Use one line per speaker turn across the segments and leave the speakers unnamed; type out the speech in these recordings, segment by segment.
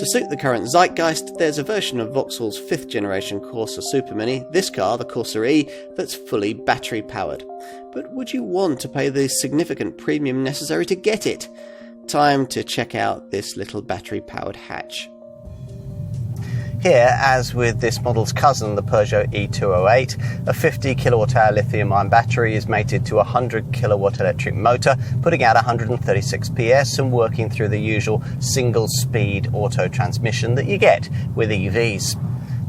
suit the current zeitgeist, there's a version of Vauxhall's 5th generation Corsa Super Mini, this car, the Corsa-e, that's fully battery powered. But would you want to pay the significant premium necessary to get it? Time to check out this little battery powered hatch. Here, as with this model's cousin, the Peugeot E208, a 50 kilowatt-hour lithium-ion battery is mated to a 100 kilowatt electric motor, putting out 136 PS and working through the usual single-speed auto transmission that you get with EVs.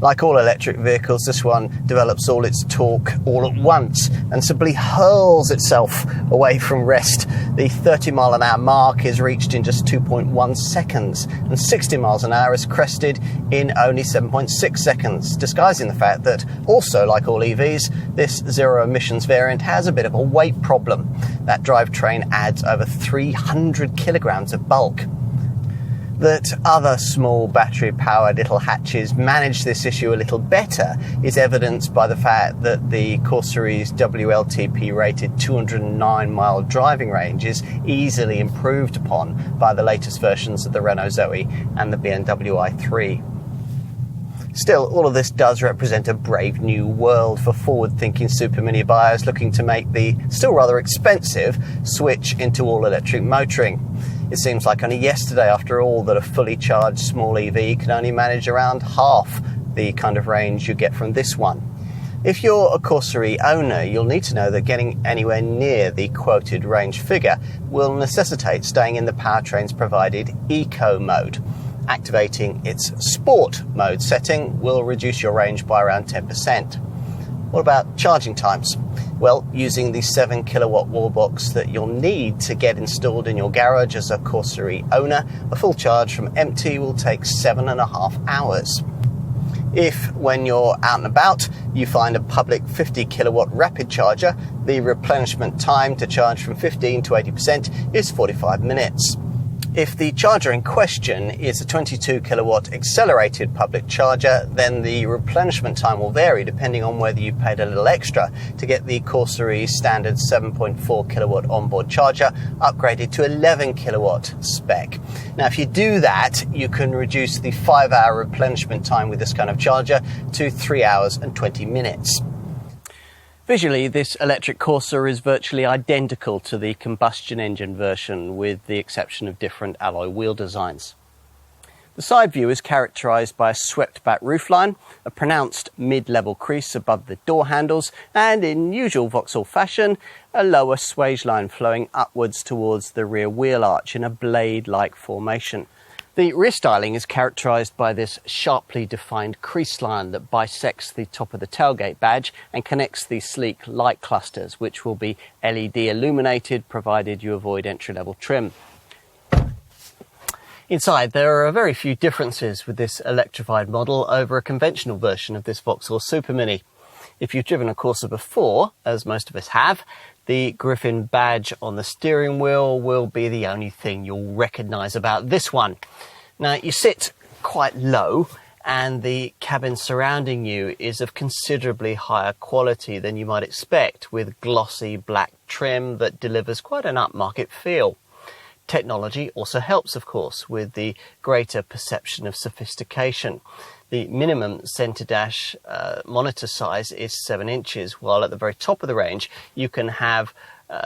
Like all electric vehicles, this one develops all its torque all at once and simply hurls itself away from rest. The 30 mile an hour mark is reached in just 2.1 seconds, and 60 miles an hour is crested in only 7.6 seconds, disguising the fact that, also like all EVs, this zero emissions variant has a bit of a weight problem. That drivetrain adds over 300 kilograms of bulk. That other small battery-powered little hatches manage this issue a little better is evidenced by the fact that the Corsa-e's WLTP-rated 209-mile driving range is easily improved upon by the latest versions of the Renault Zoe and the BMW i3. Still, all of this does represent a brave new world for forward-thinking Super Mini buyers looking to make the still rather expensive switch into all-electric motoring. It seems like only yesterday, after all, that a fully charged small EV can only manage around half the kind of range you get from this one. If you're a Corsa-e owner, you'll need to know that getting anywhere near the quoted range figure will necessitate staying in the powertrain's provided Eco mode. Activating its Sport mode setting will reduce your range by around 10%. What about charging times? Well, using the 7 kilowatt wall box that you'll need to get installed in your garage as a Corsa-e owner, a full charge from empty will take 7.5 hours. If, when you're out and about, you find a public 50 kilowatt rapid charger, the replenishment time to charge from 15 to 80% is 45 minutes. If the charger in question is a 22 kilowatt accelerated public charger, then the replenishment time will vary depending on whether you paid a little extra to get the Corsa-e standard 7.4 kilowatt onboard charger upgraded to 11 kilowatt spec. Now, if you do that, you can reduce the 5-hour replenishment time with this kind of charger to 3 hours and 20 minutes. Visually, this electric Corsa is virtually identical to the combustion engine version, with the exception of different alloy wheel designs. The side view is characterised by a swept-back roofline, a pronounced mid-level crease above the door handles, and in usual Vauxhall fashion, a lower swage line flowing upwards towards the rear wheel arch in a blade-like formation. The rear styling is characterised by this sharply defined crease line that bisects the top of the tailgate badge and connects the sleek light clusters, which will be LED illuminated provided you avoid entry-level trim. Inside, there are very few differences with this electrified model over a conventional version of this Vauxhall Super Mini. If you've driven a Corsa before, as most of us have, the Griffin badge on the steering wheel will be the only thing you'll recognise about this one. Now, you sit quite low, and the cabin surrounding you is of considerably higher quality than you might expect, with glossy black trim that delivers quite an upmarket feel. Technology also helps, of course, with the greater perception of sophistication. The minimum centre dash monitor size is 7 inches, while at the very top of the range you can have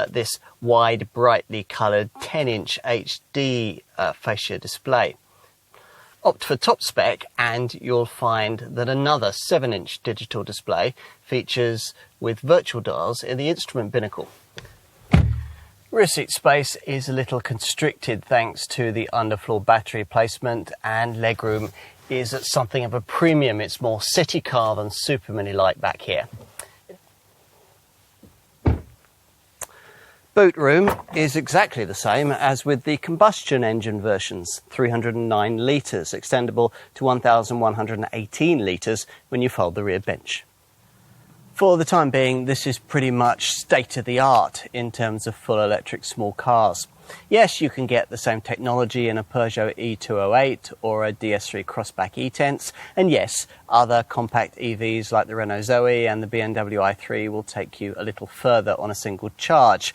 this wide, brightly coloured 10-inch HD fascia display. Opt for top spec and you'll find that another 7-inch digital display features with virtual dials in the instrument binnacle. Rear seat space is a little constricted thanks to the underfloor battery placement, and legroom is at something of a premium. It's more city car than Super Mini-like back here. Boot room is exactly the same as with the combustion engine versions, 309 litres, extendable to 1,118 litres when you fold the rear bench. For the time being, this is pretty much state-of-the-art in terms of full electric small cars. Yes, you can get the same technology in a Peugeot E208 or a DS3 Crossback E-Tense, and yes, other compact EVs like the Renault Zoe and the BMW i3 will take you a little further on a single charge.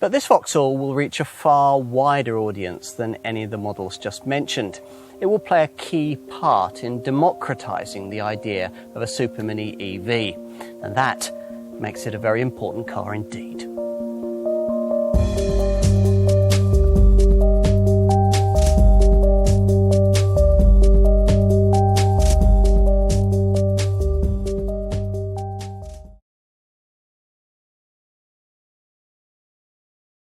But this Vauxhall will reach a far wider audience than any of the models just mentioned.
it will play a key part in democratising the idea of a Super Mini EV, and that makes it a very important car indeed.